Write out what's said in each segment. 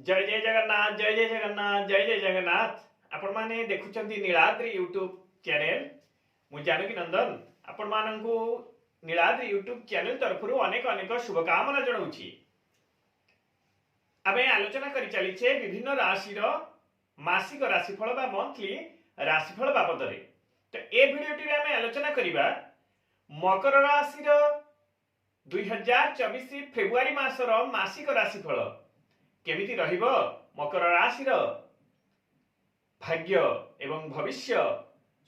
जय जय जगन्नाथ जय जय जगन्नाथ जय जय जगन्नाथ। आपण माने देखुचंती नीलाद्री यूट्यूब चैनल। मु जानकी नंदन आपण माननकु नीलाद्री यूट्यूब चैनल तरफरु अनेक अनेक शुभकामना जणाउछि। आमे आलोचना करि चलिछे विभिन्न राशि मासिक राशिफल बा मंथली राशिफल बाबदरे। तो ए भिडियोटी रे आमे आलोचना करिबा मकर राशि 2024 फेब्रुआरी मासर मासिक राशिफल केमिति रहिबो। मकर राशि भाग्य एवं भविष्य,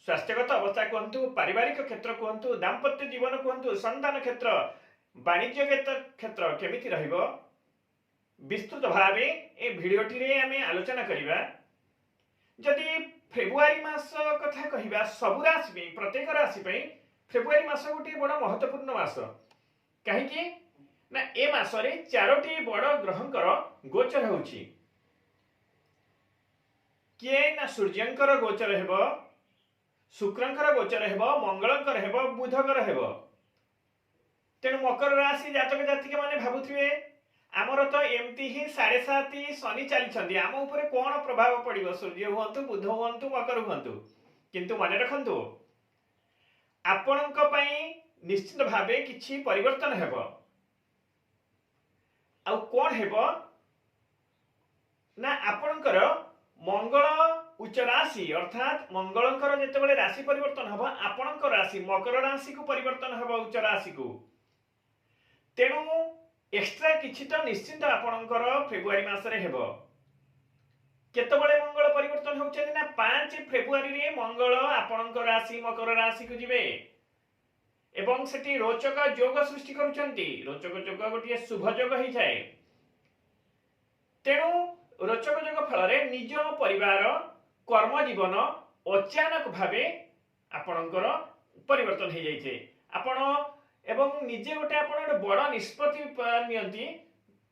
स्वास्थ्यगत अवस्था कहतु, पारिवारिक क्षेत्र कहतु, दाम्पत्य जीवन कहतु, संतान क्षेत्र, वाणिज्य क्षेत्र केमिति रहिबो विस्तृत भावे ए भिडियोटी रे आमे आलोचना करिबा। जदि फेब्रुआरी मास कथा कहिबा सब राशि पे प्रत्येक राशि पे फेब्रुआरी मास गोटे बड़ महत्वपूर्ण मास। कहीं ना ए मासरे चारोटी बड़ ग्रहंकर गोचर होउछि। किए ना सूर्यंकर गोचर हेबो, शुक्रंकर गोचर हेबो, मंगलंकर हेबो, बुधकर हेबो। तेणु मकर राशि जातक जातिका माने भाबुथिबे आमर तो एमती ही 7.5 शनि चली आम उपरे कौन प्रभाव पड़ो, सूर्य हुंतु, बुध हुंतु, मकर हुंतु। किंतु मन रखंतु आपणक पई निश्चित भावे किछि परिवर्तन हेबो। आउ कौन हेबो ना आपणकर मंगल उच्च राशि अर्थात मंगलंकर जेतेबेले राशि परिवर्तन हेबो आपणकर राशि मकर राशि को परिवर्तन हेबो उच्च राशि को। तेणु एक्स्ट्रा किछि तो निश्चित आपणकर फेब्रुआरी मासरे हेबो। केतबेले मंगल परिवर्तन होउछे ना 5 फेब्रुआरी रे मंगल आपणकर राशि मकर राशि को जिवे एवं सेठी रोचक योग सृष्टि करूछंती। रोचक योग गोटे शुभ योग ही जाए। तेणु रोचक योग फल रे निज परिवार कर्म जीवन अचानक भावे आपणकर परिवर्तन हो जाइछे। आपण एवं निजे गोटे आपण बड़ निष्पत्ति नियंती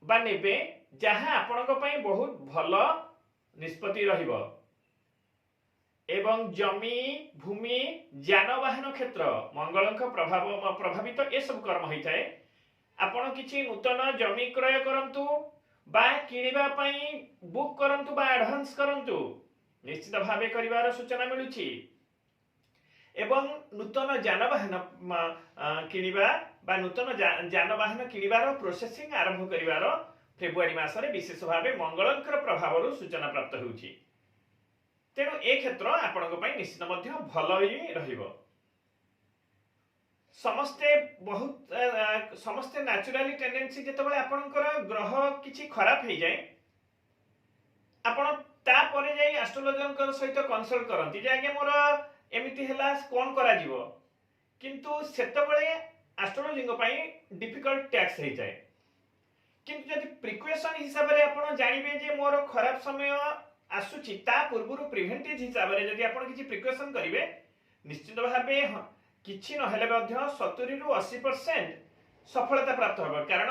बा नेबे जहाँ आपणक पई बहुत भल निष्पत्ति रहिबो। एवं जमी भूमि जानवाहन क्षेत्र मंगलंक प्रभावित ए सब कर्म होता है। आपण किछि नूतन जमी क्रय करंतु बा किनिबा पई बुक करंतु बा एडवांस करंतु निश्चित भावे करिवार सूचना मिलुछि। एवं नूतन जानवाहन किनिबा बा नूतन जानवाहन किनिबार प्रोसेसिंग आरंभ करिवार फेब्रुआरी मासरे विशेष भावे मंगलंकर प्रभावरु सूचना प्राप्त होउछि। तेणु ए क्षेत्र आपणक पई निश्चित मध्य भल ही रहिबो। समस्ते बहुत समस्ते नेचुरली टेंडेंसी जेतेबेले आपणकर ग्रह किछि खराब हे जाय आपण ता परे जाई एस्ट्रोलॉजर सहित कंसल्ट करंती जे आगे मोर एमिति हैला कोन करा जीवो। किंतु सेतेबेले एस्ट्रोलॉजिंग पई डिफिकल्ट टैक्स हे जाय। किंतु जदि प्रिकॉशन हिसाब रे आपण जानिबे जे मोर खराब समय आसुची ता पूर्वरु प्रिवेंटिव हिसाब रे जदि आपण किछि प्रिकॉशन करिवे निश्चित भाबे किछि न हेले मध्य 70 रु 80% सफलता प्राप्त होबो। कारण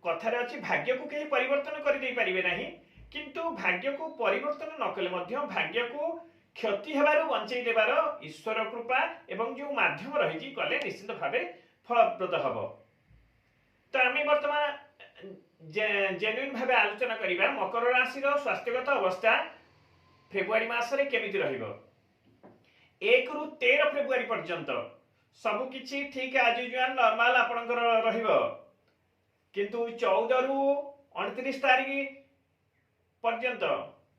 कथारे अछि भाग्य को केही परिवर्तन करि देई परिबे नाही, किंतु भाग्य को परिवर्तन न कले मध्य भाग्य को क्षति हेबारु बंचै देबार ईश्वर कृपा एवं जो माध्यम रहिछि कले निश्चित भाबे फलप्रद हबो। तो आमे वर्तमान जेन्युइन भावे आलोचना करिबा मकर राशि स्वास्थ्यगत अवस्था फेब्रुआरी मासरे केमिति रहिबो। 1 रु 13 फेब्रुआरी पर्यंत सब किछि ठीक आज यूजुअल नॉर्मल आपनकर रहिबो। किंतु 14 रु 29 तारिख पर्यंत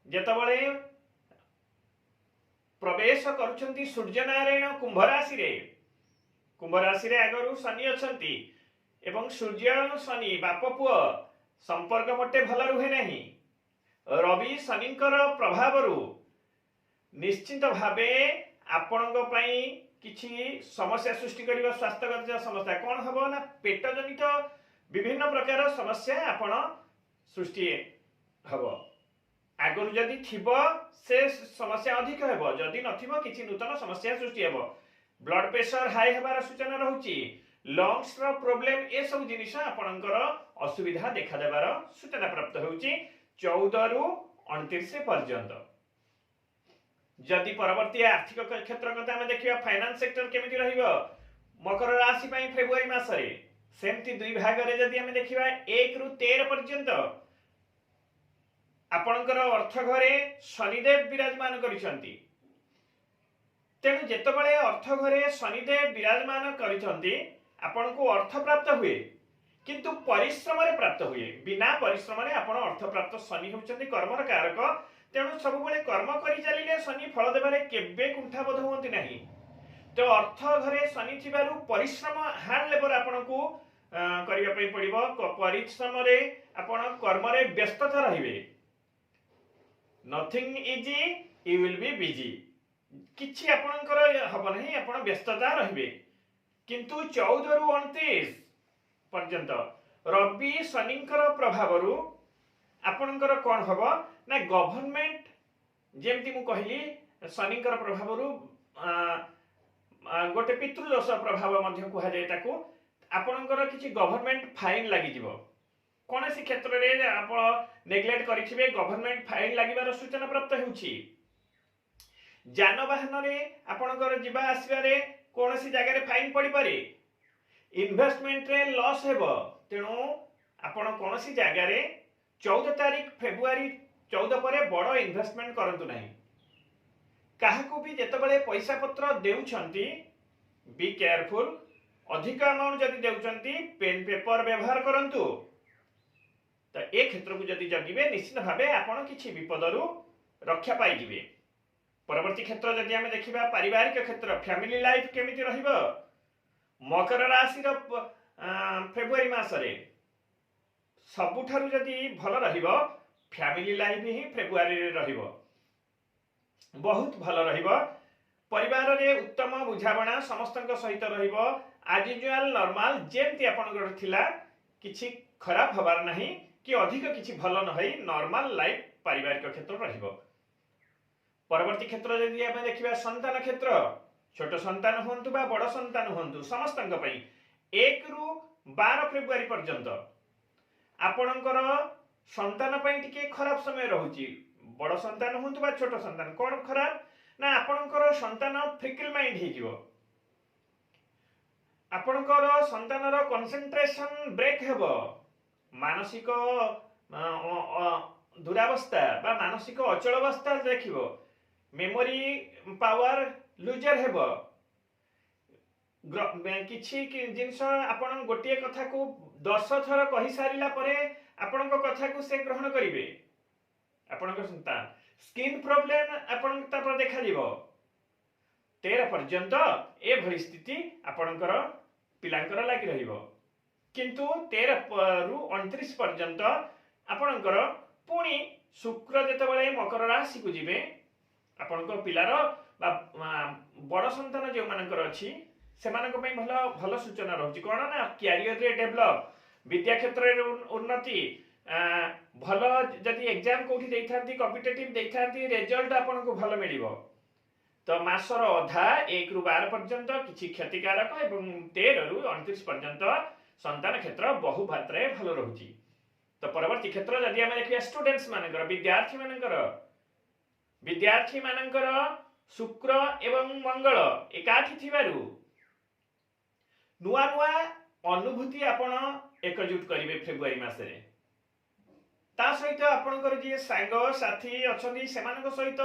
जेतबळे प्रवेश करूछंती सूर्य नारायण कुंभ राशि रे आगरु शनि अछंती एवं सूर्य शनि बाप पुओ संपर्क मोटे भल रुहे नहीं। रवि शनिकर प्रभावरु निश्चित भावे आपणक पई किछि समस्या सृष्टि करिबा। स्वास्थ्यगत समस्या कोन हबो ना पेट जनित विभिन्न प्रकार समस्या आपण सृष्टि हबो। आगरु जदि थिबो से समस्या अधिक हेबो, जदि नथिबो किछि नूतन समस्या सृष्टि हेबो। ब्लड प्रेशर हाई हेबार सूचना रहुछि। लंग्स रो प्रॉब्लम ए सब जिनिस आपणकर असुविधा देखा देबार सूचना प्राप्त होउछि 14 रु 29 पर्यंत। जदि परवर्ती आर्थिक क्षेत्र कथा हम देखिबा फाइनेंस सेक्टर केमिति रहिबो मकर राशि पई फेब्रुआरी मासरे सेमती दुई भाग रे जदि हम देखिबा 1 रु 13 पर्यंत आपणकर अर्थ घरे शनिदेव विराजमान करिसंती तेणु जेतबेले अर्थ घरे शनिदेव विराजमान करिसंती आपनको अर्थ प्राप्त हुए किंतु परिश्रम रे प्राप्त हुए बिना परिश्रम रे आपण अर्थ प्राप्त शनि होउचंती कर्मर कारक तेणु सब बेले कर्म करि चलिले शनि फल देबारे केबे कुंठाबोध होंती नाही तो अर्थ घरे शनि थिबारु परिश्रम हार्ड लेबर आपनको करिया पई पड़िबो परिश्रम रे आपण कर्म रे व्यस्तता रहिबे nothing easy you will be busy किछि आपणकर हब नहीं आपण व्यस्तता रहिबे किंतु 14 रु 29 पर्यंत रवि शनिकर प्रभावरु आपणकर कोन हबो ना गवर्नमेंट जेमती मु कहली शनिकर प्रभावरु गोटे पितृदोष प्रभाव मध्य कुहा जाय ताकू आपणकर किछि गवर्नमेंट फाइन लागि जिवो कोनसी क्षेत्र रे आपण नेग्लेक्ट करिथिबे गवर्नमेंट फाइन लागिबार सूचना प्राप्त हेउछि जानवाहन रे आपणकर जिबा आसीबा रे कोनसी जगह रे फाइन पड़ी पारे इन्वेस्टमेंट रे लॉस हेबो तेणु आपण कोनसी जगह रे 14 तारीख फेब्रुआरी 14 परे बड़ इन्वेस्टमेंट करंतु नाही काहाकू भी जेतबेले पैसा पत्र देउछंती बी केयरफुल अधिक अमाउंट जदि देउछंती पेन पेपर व्यवहार करंतु तो ए क्षेत्र को जदि जगिबे निश्चित भाबे आपण किछि विपदरु रक्षा पाई जिवे परवर्ती क्षेत्र जदि हमें देखिबा पारिवारिक क्षेत्र फैमिली लाइफ केमिति रहिबो मकर राशि रो फेब्रुआरी मास रे सबुठारु जदि भल रहिबो फैमिली लाइफ ही फेब्रुआरी रे रहिबो बहुत भल रहिबो परिवार रे उत्तम बुझाबणा समस्तक सहित रहिबो आज यूजुअल नॉर्मल जेमति आपनकर थिला किछि खराब हबार नाही कि अधिक किछि भल न होई नॉर्मल लाइफ पारिवारिक क्षेत्र रहिबो परवर्ती क्षेत्र जदि आपण देखिबा संतान क्षेत्र छोट संतान होंतु बा बड़ संतान होंतु समस्तक पई 1 रु 12 फेब्रुआरी पर्यंत आपणकर संतान पई टिके खराब समय रहउची बड़ संतान होंतु बा छोट संतान कोन खराब ना आपणकर संतान फ्रिकल माइंड हे जिवो आपणकर संतानर कंसंट्रेशन ब्रेक हेबो मानसिक दुरावस्था बा मानसिक अचल अवस्था देखिबो मेमोरी पावर लूजर हेबो किछि जिंस आपण गोटिए कथा को 10 थर कहि सारिला परे आपणक कथा को से ग्रहण करिवे आपणक संतान स्किन प्रॉब्लम आपण तापर देखा दिबो 13 पर्यंत ए भली स्थिति आपणकर पिलांकर लागि रहिबो किंतु 13 रु 29 पर्यंत आपणकर पुणी शुक्र जेतबेले मकर राशि को जिवे आपणकर पिलार बड़ संतान जो मानकर अछि सेमानक पई भल सूचना रहउची कोन ना कैरियर रे डेवलप विद्या क्षेत्र रे उन्नति भल जदि एग्जाम कोठी देइथांती कॉम्पिटिटिव देइथांती रिजल्ट आपनको भल मिलिबो तो मासर अधा 1 रु 12 पर्यंत किछि क्षतिकारक एवं 13 रु 29 पर्यंत संतान क्षेत्र बहु मात्रा भल रहउची तो परवर्ती क्षेत्र जदि हम देखिया स्टूडेंट्स मानकर विद्यार्थी मानकर शुक्र एवं मंगल एकाठी थिबारु नुआ नुआ अनुभूति आपण एकजुट करिवे फेब्रुआरी मास रे ता सहित आपणकर जे सांग साथी अछंती सेमानक सहित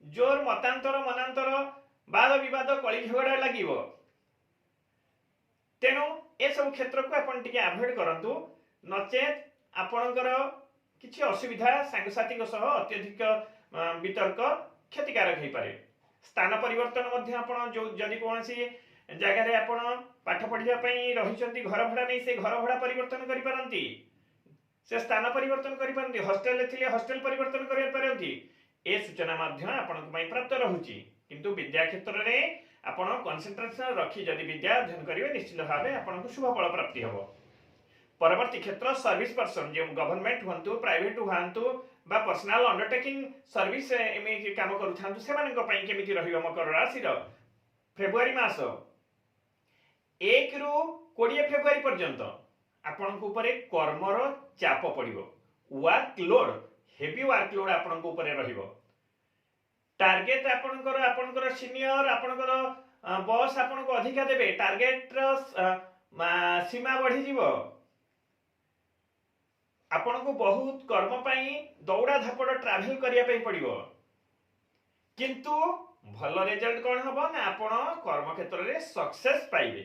जोर मतांतर मनांतर वाद विवाद कଳି झगड़ा लागिवो तेणु ए सब क्षेत्र को आपण टिके अवॉइड करंतु नचेत आपणकर किछि असुविधा सांगसाथी को सह अत्यधिक वितर्क क्षतिकारक हे पारे स्थान परिवर्तन मध्य आपण जो जदि कोनसी जगह रे आपण पाठ पढिया पई रहिचंती घर भड़ा नै से घर भड़ा परिवर्तन करि पारंती से स्थान परिवर्तन करि पारंती हॉस्टल ले थिले हॉस्टल परिवर्तन करि पारंती ए सूचना माध्यम आपन पई प्राप्त रहउची किंतु विद्या क्षेत्र रे आपण कंसंट्रेशन रखी जदि विद्या अध्ययन करिवे निश्चित भाबे आपन को शुभ फल प्राप्ति हबो परवर्ती क्षेत्र सर्विस पर्सन जे गवर्नमेंट हंतु प्राइवेट हंतु बा पर्सनल अंडरटेकिंग सर्विस एमे काम करूथांतु सेमानक पई केमिति रहिबो मकर राशि रो फेब्रुआरी मास 1 रु 20 फेब्रुआरी पर्यंत आपन को ऊपर कर्मर चाप पड़िबो work load heavy work load आपन को ऊपर रहिबो टार्गेट आपनकर सीनियर आपनकर बॉस आपन को अधिका देबे टार्गेट रो सीमा बढ़ी जीवो आपन को बहुत कर्म पाई दौड़ा धापड़ ट्रावेल करिया पे पड़िबो किंतु भल रिजल्ट कौन हबो ना आपण कर्म क्षेत्र रे सक्सेस पाइबे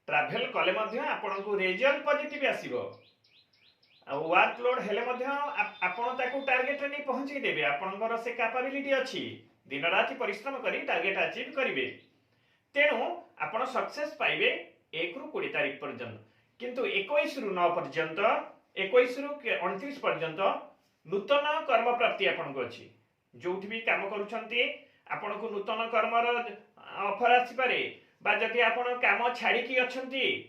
ट्रावेल कले मध्य आपण को रिजल्ट पॉजिटिव आसीबो वर्क लोड हेले मध्य आपण ताकू टार्गेट रे नहीं पहुंची देबे आपनकर से कैपेबिलिटी अछि दिन राति परिश्रम करी टार्गेट अचीव करिवे तेणु आपण सक्सेस पाइबे 1 रु 20 तारीख पर्यंत किंतु 21 रु 9 पर्यंत 21 रु 29 पर्यंत नूतन कर्म प्राप्ति आपण को अछि जोठी भी काम करूछंती आपण को नूतन कर्मर ऑफर आसी पारे बा जदि आपण काम छाड़ी की अछंती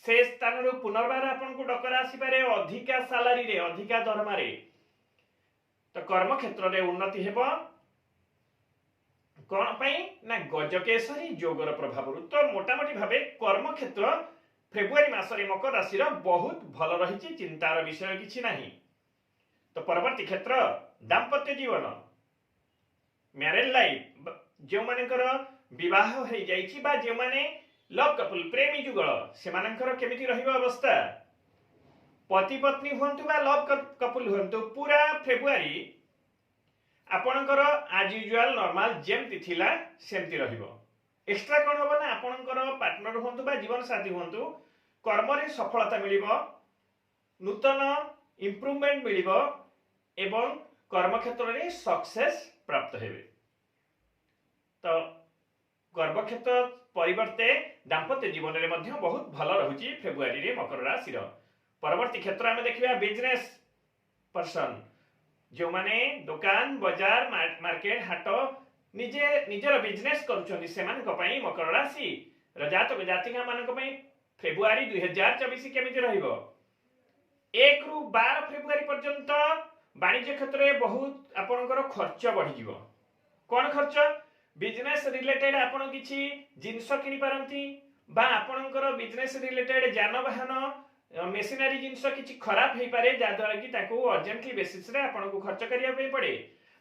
से स्थान रो पुनर्बार आपण को डकरा आसी पारे अधिका सैलरी रे अधिका दरमा रे तो कर्म क्षेत्र रे उन्नति हेबो कोन पई ना गजकेसरी जोगर प्रभाव रु तो मोटामोटी भाबे कर्म क्षेत्र फेब्रुआरी मास रे मकर राशि रो बहुत भल रहिछि चिंतार विषय किछि नाही तो परवर्ती क्षेत्र दाम्पत्य जीवन मैरिज लाइफ जो मानकर विवाह हो जाइछि बा जे माने लव कपल प्रेमी जुगल से मानकर केमिति रहिबो अवस्था पति पत्नी हुंतु बा लव कपल हुंतु पूरा फेब्रुआरी आपणकर आज यूजुअल नॉर्मल जेमति थिला सेमति रहिबो एक्स्ट्रा कोन होबो ना आपणकर पार्टनर हुंतु बा जीवन साथी हुंतु कर्म रे सफलता मिलिबो नूतन इंप्रूवमेंट मिलिबो एवं कर्म क्षेत्र रे सक्सेस प्राप्त हेबे तो कर्म क्षेत्र परिवर्ते दाम्पत्य जीवन रे मध्य बहुत भल रहुची फेब्रुआरी रे मकर राशि रो परवर्ती क्षेत्र में देखिबा बिजनेस पर्सन जो माने दुकान बाजार मार्केट हाट निजे निजर बिजनेस करूछन्ती सेमान को पई मकर राशि र जातक जातिका मान को पई फेब्रुआरी 2024 केमिति रहिबो 1 रु 12 फेब्रुआरी पर्यंत वाणिज्य क्षेत्र में बहुत आपनकर खर्च बढ़ी जीवो कोन खर्च बिजनेस रिलेटेड आपण किछि जिंस किनि पारंती बा आपनकर बिजनेस रिलेटेड जानवाहन मेशिनरी जिंस किछि खराब हे पारे जा द्वारा कि ताको अर्जेंटली बेसिस रे आपण को खर्च करिया पे पड़े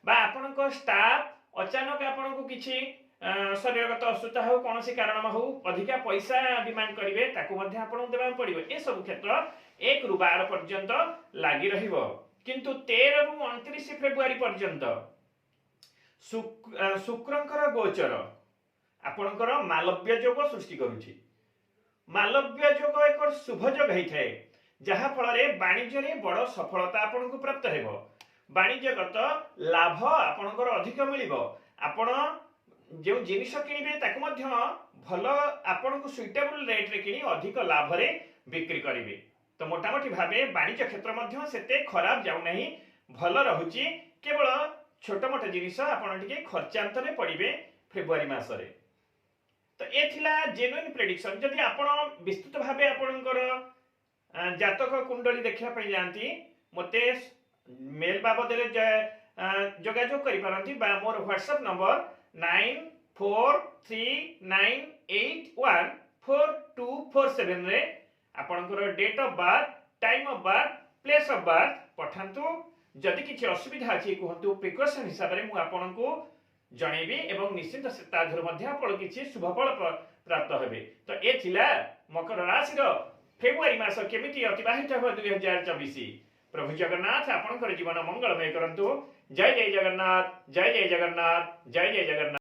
बा आपनकर स्टाफ अचानक आपण को किछि शरीरगत असुस्थ हो कोनोसी कारण हो अधिका पैसा डिमांड करिवे ताको मध्ये आपण देबा पड़िबो ए सब क्षेत्र 1 रु 12 पर्यंत लागि रहिबो किंतु 13 रु 29 फेब्रुआरी पर्यंत शुक्रंकर गोचर आपणकर मालव्य योग सृष्टि करुछि मालव्य योग एक शुभ योग होइथाय जहा फल रे वाणिज्य रे बड़ सफलता आपन को प्राप्त हेबो वाणिज्यगत लाभ आपणकर अधिक मिलिबो आपण जो जिनिस किनिबे ताको मध्य भल आपन को सुइटेबल रेट रे किनि अधिक लाभ रे बिक्री करिवे तो मोटामोटी भाबे वाणिज्य क्षेत्र मध्य सेते खराब जाउ नाही भल रहुछि केवल छोट मोट जिनिस आपण टिके खर्चांतरे पड़िबे फेब्रुआरी मास रे तो ए थिला जेन्युइन प्रेडिक्शन जदि आपण विस्तृत भाबे आपणकर जातक कुंडली देखिया पई जानती मते मेल बाबद रे जोगाजोग करि पारंती बा मोर व्हाट्सएप नंबर 9439814247 रे आपणकर date of birth time of birth place of birth पठांतु जदि किछि असुविधा अछि कहंतु प्रिकॉशन हिसाब रे मु आपन को जणेबी एवं निश्चित ताधर मध्य आपण किछि शुभफल प्राप्त हेबे तो ए थिला मकर राशि रो फेब्रुआरी मास केमिति अतिबाहित हो 2024 प्रभु जगन्नाथ आपनकर जीवन मंगलमय करंतु जय जय जगन्नाथ जय जय जगन्नाथ जय जय जगन्नाथ।